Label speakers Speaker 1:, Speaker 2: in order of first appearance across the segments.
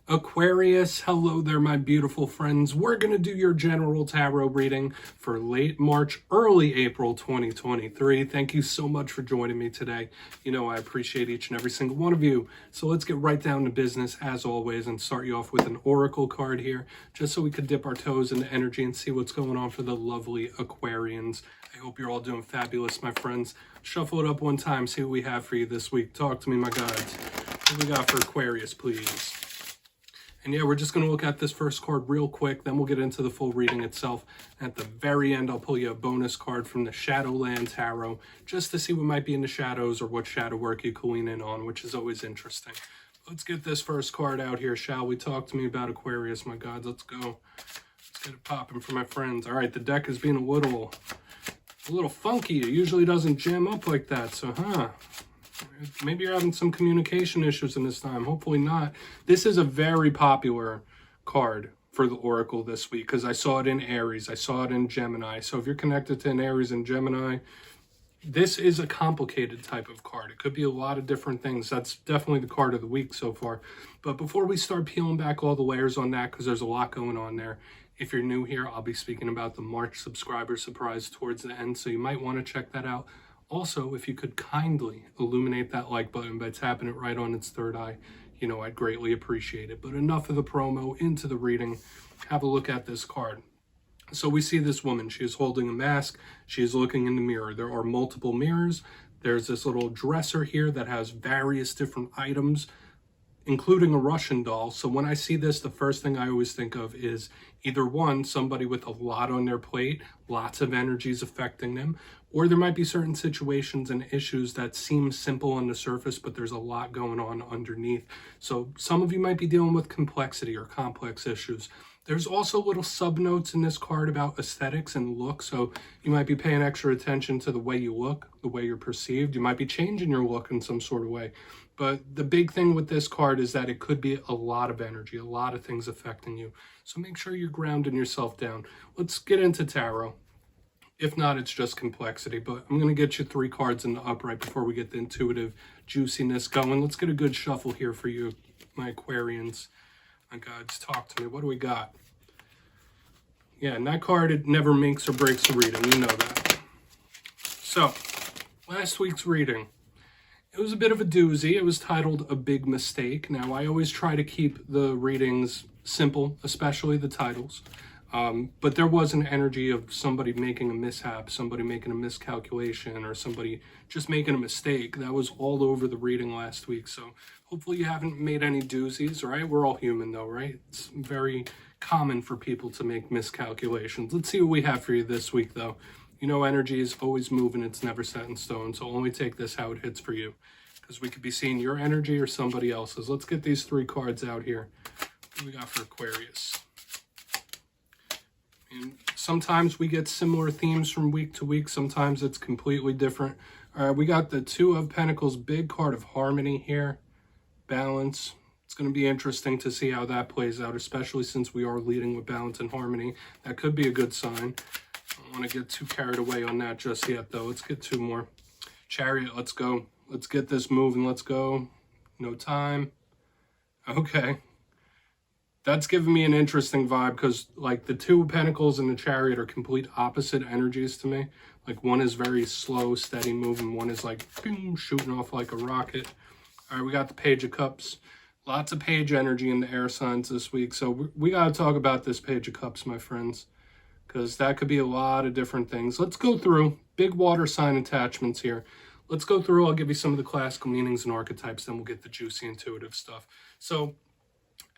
Speaker 1: Aquarius, hello there, my beautiful friends. We're going to do your general tarot reading for late March, early April 2023. Thank you so much for joining me today. You know, I appreciate each and every single one of you. So let's get right down to business, as always, and start you off with an oracle card here, just so we could dip our toes into energy and see what's going on for the lovely Aquarians. I hope you're all doing fabulous, my friends. Shuffle it up one time, see what we have for you this week. Talk to me, my guides. What do we got for Aquarius, please? And yeah, we're just going to look at this first card real quick, then we'll get into the full reading itself. At the very end, I'll pull you a bonus card from the Shadowland Tarot, just to see what might be in the shadows or what shadow work you can lean in on, which is always interesting. Let's get this first card out here, shall we? Talk to me about Aquarius, my gods. Let's go. Let's get it popping for my friends. All right, the deck is being a little funky. It usually doesn't jam up like that, so maybe you're having some communication issues in this time. Hopefully not. This is a very popular card for the Oracle this week because I saw it in Aries. I saw it in Gemini. So if you're connected to an Aries and Gemini, this is a complicated type of card. It could be a lot of different things. That's definitely the card of the week so far. But before we start peeling back all the layers on that, because there's a lot going on there, if you're new here, I'll be speaking about the March subscriber surprise towards the end. So you might want to check that out. Also, if you could kindly illuminate that like button by tapping it right on its third eye, you know, I'd greatly appreciate it. But enough of the promo, into the reading. Have a look at this card. So we see this woman. She is holding a mask. She is looking in the mirror. There are multiple mirrors. There's this little dresser here that has various different items, including a Russian doll. So when I see this, the first thing I always think of is either one, somebody with a lot on their plate, lots of energies affecting them, or there might be certain situations and issues that seem simple on the surface, but there's a lot going on underneath. So some of you might be dealing with complexity or complex issues. There's also little subnotes in this card about aesthetics and look. So you might be paying extra attention to the way you look, the way you're perceived. You might be changing your look in some sort of way. But the big thing with this card is that it could be a lot of energy, a lot of things affecting you. So make sure you're grounding yourself down. Let's get into tarot. If not, it's just complexity. But I'm going to get you 3 cards in the upright before we get the intuitive juiciness going. Let's get a good shuffle here for you, my Aquarians. My gods, talk to me. What do we got? Yeah, and that card, it never makes or breaks a reading. You know that. So, last week's reading. It was a bit of a doozy. It was titled A Big Mistake. Now, I always try to keep the readings simple, especially the titles. But there was an energy of somebody making a mishap, somebody making a miscalculation, or somebody just making a mistake. That was all over the reading last week. So hopefully you haven't made any doozies, right? We're all human though, right? It's very common for people to make miscalculations. Let's see what we have for you this week though. You know, energy is always moving. It's never set in stone. So only take this how it hits for you, because we could be seeing your energy or somebody else's. Let's get these 3 cards out here. What do we got for Aquarius? And sometimes we get similar themes from week to week. Sometimes it's completely different. All right, we got the 2 of Pentacles, big card of harmony here. Balance. It's going to be interesting to see how that plays out, especially since we are leading with balance and harmony. That could be a good sign. I don't want to get too carried away on that just yet, though. Let's get 2 more. Chariot, let's go. Let's get this moving. Let's go. No time. Okay. That's giving me an interesting vibe because, like, the 2 of Pentacles and the Chariot are complete opposite energies to me. Like, one is very slow, steady moving. One is, like, boom, shooting off like a rocket. All right, we got the Page of Cups. Lots of Page energy in the air signs this week. So we got to talk about this Page of Cups, my friends, because that could be a lot of different things. Let's go through big water sign attachments here. Let's go through. I'll give you some of the classical meanings and archetypes. Then we'll get the juicy intuitive stuff. So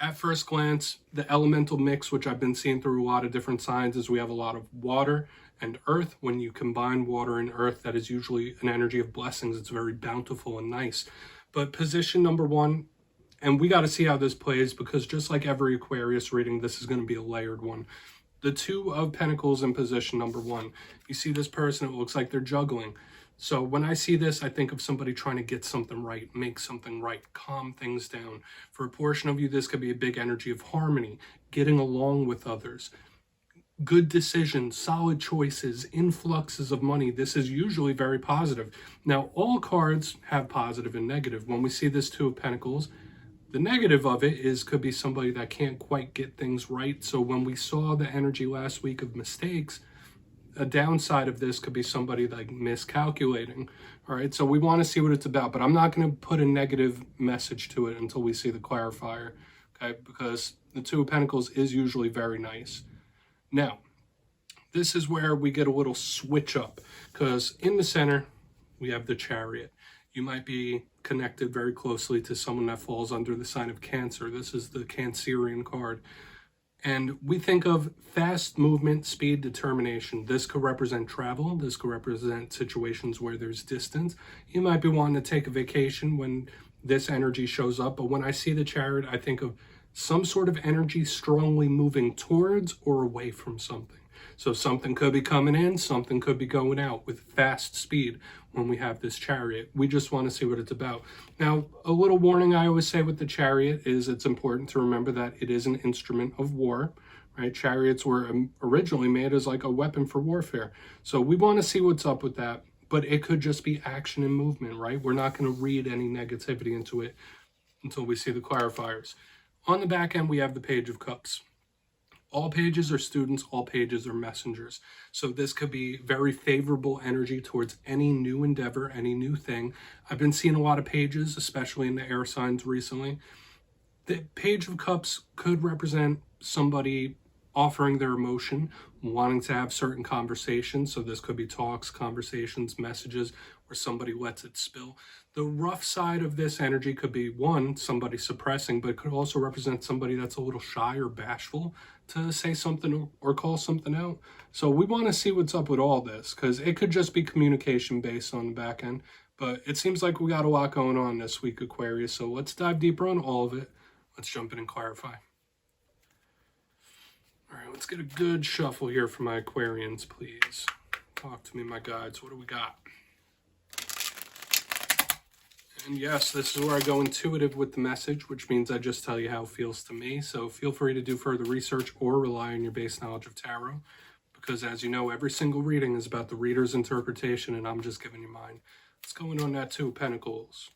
Speaker 1: at first glance, the elemental mix, which I've been seeing through a lot of different signs, is we have a lot of water and earth. When you combine water and earth, that is usually an energy of blessings. It's very bountiful and nice. But position number 1, and we got to see how this plays, because just like every Aquarius reading, this is going to be a layered one. The 2 of Pentacles in position number 1. You see this person, it looks like they're juggling. So when I see this, I think of somebody trying to get something right, make something right, calm things down. For a portion of you, this could be a big energy of harmony, getting along with others, good decisions, solid choices, influxes of money. This is usually very positive. Now, all cards have positive and negative. When we see this 2 of Pentacles, The negative of it is could be somebody that can't quite get things right. So when we saw the energy last week of mistakes, a downside of this could be somebody like miscalculating. All right, so we want to see what it's about, but I'm not going to put a negative message to it until we see the clarifier, okay? Because the Two of Pentacles is usually very nice. Now, this is where we get a little switch up, because in the center, we have the Chariot. You might be connected very closely to someone that falls under the sign of Cancer. This is the Cancerian card. And we think of fast movement, speed, determination. This could represent travel. This could represent situations where there's distance. You might be wanting to take a vacation when this energy shows up. But when I see the Chariot, I think of some sort of energy strongly moving towards or away from something. So something could be coming in, something could be going out with fast speed when we have this Chariot. We just want to see what it's about. Now, a little warning I always say with the Chariot is it's important to remember that it is an instrument of war, right? Chariots were originally made as like a weapon for warfare. So we want to see what's up with that, but it could just be action and movement, right? We're not going to read any negativity into it until we see the clarifiers. On the back end, we have the Page of Cups. All pages are students, all pages are messengers. So this could be very favorable energy towards any new endeavor, any new thing. I've been seeing a lot of pages, especially in the air signs recently. The Page of Cups could represent somebody offering their emotion, wanting to have certain conversations. So this could be talks, conversations, messages, where somebody lets it spill. The rough side of this energy could be, one, somebody suppressing, but it could also represent somebody that's a little shy or bashful to say something or call something out. So we want to see what's up with all this, because it could just be communication based on the back end. But it seems like we got a lot going on this week, Aquarius. So let's dive deeper on all of it. Let's jump in and clarify. All right, let's get a good shuffle here for my Aquarians, please. Talk to me, my guides. What do we got? And yes, this is where I go intuitive with the message, which means I just tell you how it feels to me. So feel free to do further research or rely on your base knowledge of tarot, because as you know, every single reading is about the reader's interpretation, and I'm just giving you mine. Let's go in on that Two of Pentacles.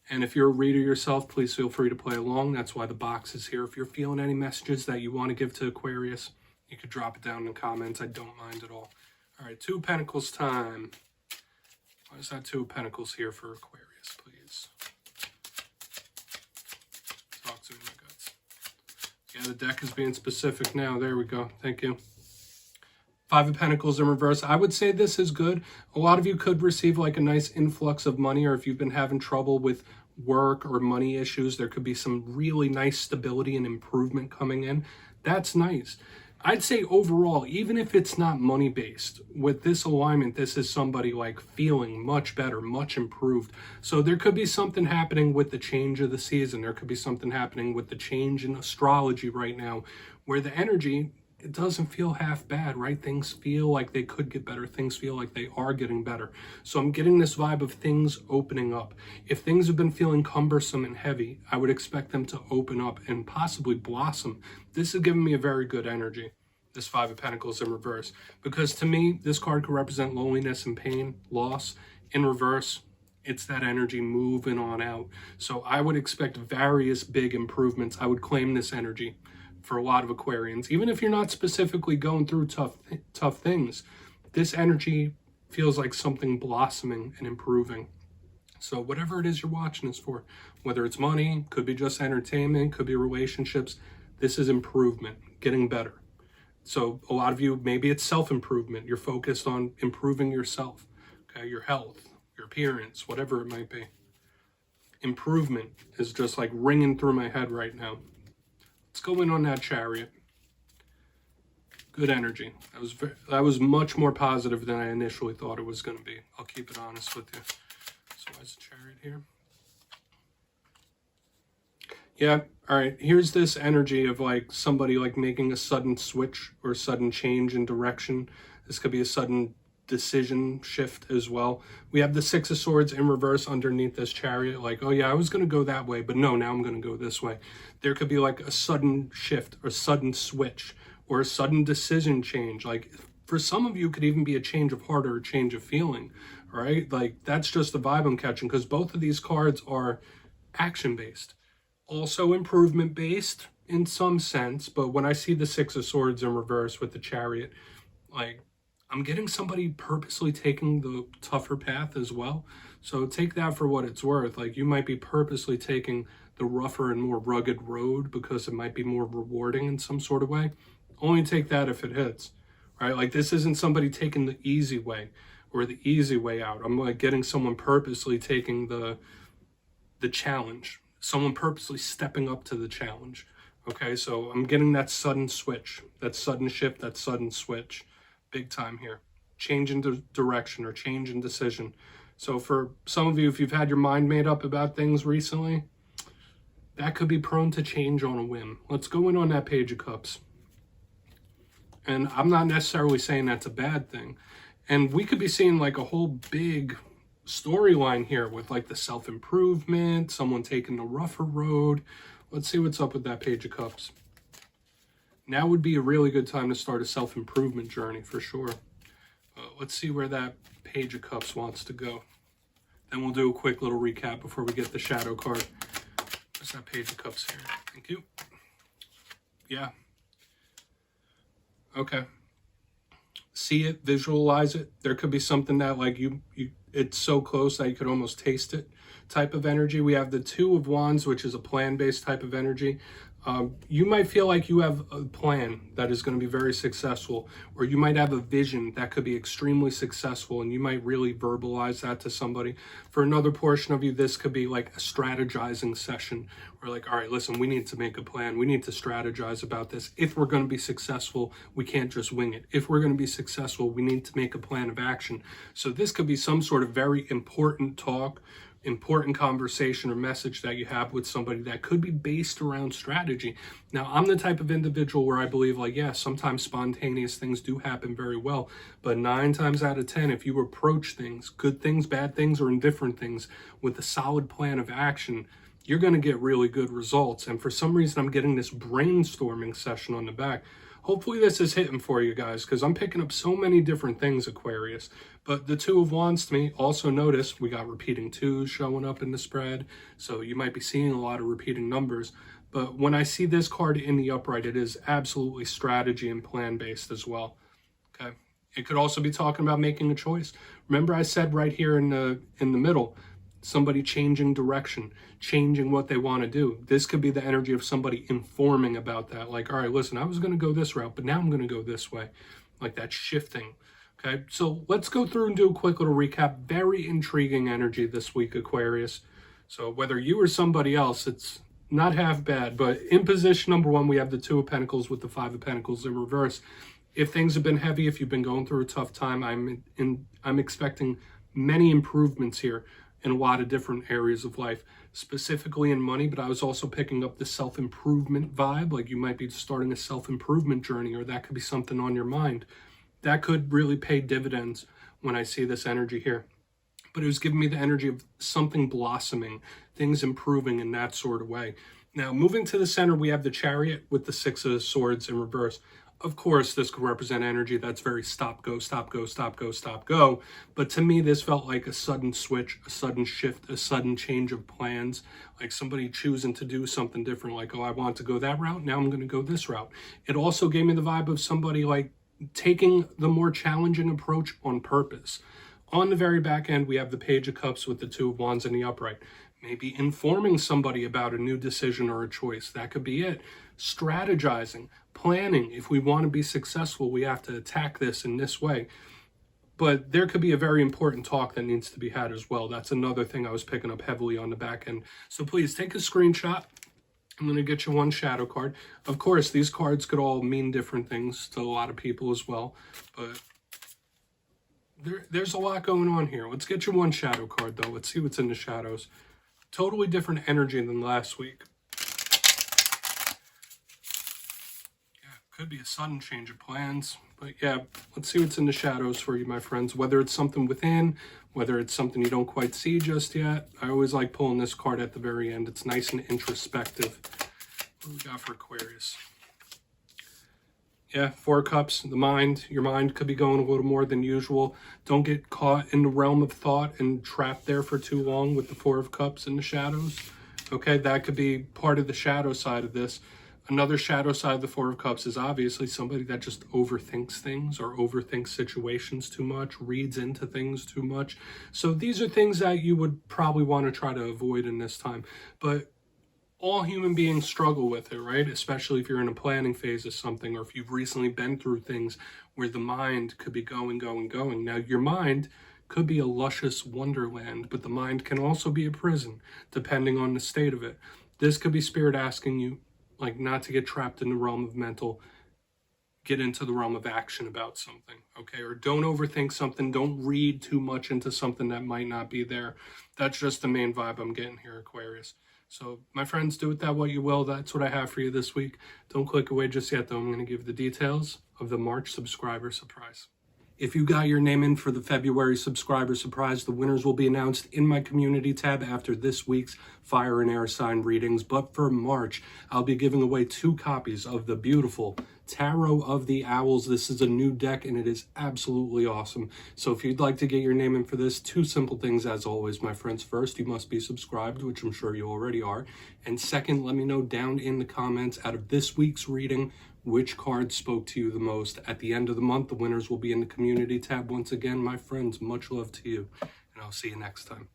Speaker 1: And if you're a reader yourself, please feel free to play along. That's why the box is here. If you're feeling any messages that you want to give to Aquarius, you could drop it down in the comments. I don't mind at all. All right, Two of Pentacles time. Why is that Two of Pentacles here for Aquarius, please? Talk to me, my guys. Yeah, the deck is being specific now. There we go. Thank you. Five of Pentacles in reverse. I would say this is good. A lot of you could receive like a nice influx of money, or if you've been having trouble with work or money issues, there could be some really nice stability and improvement coming in. That's nice. I'd say overall, even if it's not money-based, with this alignment, this is somebody like feeling much better, much improved. So there could be something happening with the change of the season. There could be something happening with the change in astrology right now, where the energy, it doesn't feel half bad, right? Things feel like they could get better. Things feel like they are getting better. So I'm getting this vibe of things opening up. If things have been feeling cumbersome and heavy, I would expect them to open up and possibly blossom. This is giving me a very good energy, this Five of Pentacles in reverse, because to me, this card could represent loneliness and pain, loss. In reverse, it's that energy moving on out. So I would expect various big improvements. I would claim this energy for a lot of Aquarians. Even if you're not specifically going through tough things, this energy feels like something blossoming and improving. So whatever it is you're watching this for, whether it's money, could be just entertainment, could be relationships, this is improvement, getting better. So a lot of you, maybe it's self-improvement. You're focused on improving yourself, okay, your health, your appearance, whatever it might be. Improvement is just like ringing through my head right now. Let's go in on that Chariot. Good energy. That was much more positive than I initially thought it was going to be. I'll keep it honest with you. So why is the Chariot here? Yeah, all right. Here's this energy of like somebody like making a sudden switch or sudden change in direction. This could be a sudden decision shift as well. We have the Six of Swords in reverse underneath this Chariot, like, oh yeah, I was going to go that way, but no, now I'm going to go this way. There could be like a sudden shift or sudden switch or a sudden decision change. Like for some of you, it could even be a change of heart or a change of feeling, right? Like that's just the vibe I'm catching, because both of these cards are action-based. Also improvement-based in some sense, but when I see the Six of Swords in reverse with the Chariot, like, I'm getting somebody purposely taking the tougher path as well. So take that for what it's worth. Like, you might be purposely taking the rougher and more rugged road because it might be more rewarding in some sort of way. Only take that if it hits, right? Like, this isn't somebody taking the easy way or the easy way out. I'm like getting someone purposely taking the challenge, someone purposely stepping up to the challenge. Okay, so I'm getting that sudden switch, that sudden shift, that sudden switch. Big time here. Change in direction or change in decision. So for some of you, if you've had your mind made up about things recently, that could be prone to change on a whim. Let's go in on that Page of Cups. And I'm not necessarily saying that's a bad thing. And we could be seeing like a whole big storyline here with like the self-improvement, someone taking the rougher road. Let's see what's up with that Page of Cups. Now would be a really good time to start a self-improvement journey for sure. Let's see where that Page of Cups wants to go. Then we'll do a quick little recap before we get the shadow card. Where's that Page of Cups here? Thank you. Yeah. Okay. See it, visualize it. There could be something that like it's so close that you could almost taste it type of energy. We have the Two of Wands, which is a plan-based type of energy. You might feel like you have a plan that is going to be very successful, or you might have a vision that could be extremely successful, and you might really verbalize that to somebody. For another portion of you, this could be like a strategizing session. We're like, all right, listen, we need to make a plan. We need to strategize about this. If we're going to be successful, we can't just wing it. If we're going to be successful, we need to make a plan of action. So this could be some sort of very important talk, important conversation or message that you have with somebody that could be based around strategy. Now, I'm the type of individual where I believe like, yeah, sometimes spontaneous things do happen very well, but 9 times out of 10, if you approach things, good things, bad things, or indifferent things with a solid plan of action, you're going to get really good results. And for some reason, I'm getting this brainstorming session on the back. Hopefully this is hitting for you guys, because I'm picking up so many different things, Aquarius. But the Two of Wands to me, also notice we got repeating twos showing up in the spread. So you might be seeing a lot of repeating numbers. But when I see this card in the upright, it is absolutely strategy and plan-based as well. Okay. It could also be talking about making a choice. Remember I said right here in the middle, somebody changing direction, changing what they want to do. This could be the energy of somebody informing about that. Like, all right, listen, I was going to go this route, but now I'm going to go this way. Like that shifting. Okay, so let's go through and do a quick little recap. Very intriguing energy this week, Aquarius. So whether you or somebody else, it's not half bad. But in position number 1, we have the Two of Pentacles with the Five of Pentacles in reverse. If things have been heavy, if you've been going through a tough time, I'm expecting many improvements here in a lot of different areas of life, specifically in money, but I was also picking up the self-improvement vibe. Like you might be starting a self-improvement journey, or that could be something on your mind. That could really pay dividends when I see this energy here. But it was giving me the energy of something blossoming, things improving in that sort of way. Now, moving to the center, we have the Chariot with the Six of Swords in reverse. Of course, this could represent energy that's very stop, go, stop, go, stop, go, stop, go. But to me, this felt like a sudden switch, a sudden shift, a sudden change of plans, like somebody choosing to do something different. Like, oh, I want to go that route. Now I'm going to go this route. It also gave me the vibe of somebody like taking the more challenging approach on purpose. On the very back end, we have the Page of Cups with the Two of Wands in the upright. Maybe informing somebody about a new decision or a choice. That could be it. Strategizing, planning. If we want to be successful, we have to attack this in this way. But there could be a very important talk that needs to be had as well. That's another thing I was picking up heavily on the back end. So please take a screenshot. I'm going to get you one shadow card. Of course, these cards could all mean different things to a lot of people as well. But there's a lot going on here. Let's get you one shadow card, though. Let's see what's in the shadows. Totally different energy than last week. Yeah, could be a sudden change of plans. But yeah, let's see what's in the shadows for you, my friends. Whether it's something within, whether it's something you don't quite see just yet. I always like pulling this card at the very end. It's nice and introspective. What do we got for Aquarius? Yeah, Four of Cups, the mind. Your mind could be going a little more than usual. Don't get caught in the realm of thought and trapped there for too long with the Four of Cups in the shadows. Okay, that could be part of the shadow side of this. Another shadow side of the Four of Cups is obviously somebody that just overthinks things or overthinks situations too much, reads into things too much. So these are things that you would probably want to try to avoid in this time. But all human beings struggle with it, right? Especially if you're in a planning phase of something, or if you've recently been through things where the mind could be going. Now, your mind could be a luscious wonderland, but the mind can also be a prison, depending on the state of it. This could be spirit asking you, like, not to get trapped in the realm of mental, get into the realm of action about something, okay? Or don't overthink something, don't read too much into something that might not be there. That's just the main vibe I'm getting here, Aquarius. So, my friends, do with that what you will. That's what I have for you this week. Don't click away just yet, though. I'm going to give the details of the March subscriber surprise. If you got your name in for the February subscriber surprise, the winners will be announced in my community tab after this week's fire and air sign readings. But for March, I'll be giving away 2 copies of the beautiful Tarot of the Owls. This is a new deck and it is absolutely awesome. So if you'd like to get your name in for this, 2 simple things as always, my friends. First, you must be subscribed, which I'm sure you already are. And second, let me know down in the comments, out of this week's reading, which card spoke to you the most. At the end of the month, the winners will be in the community tab once again. My friends, much love to you, and I'll see you next time.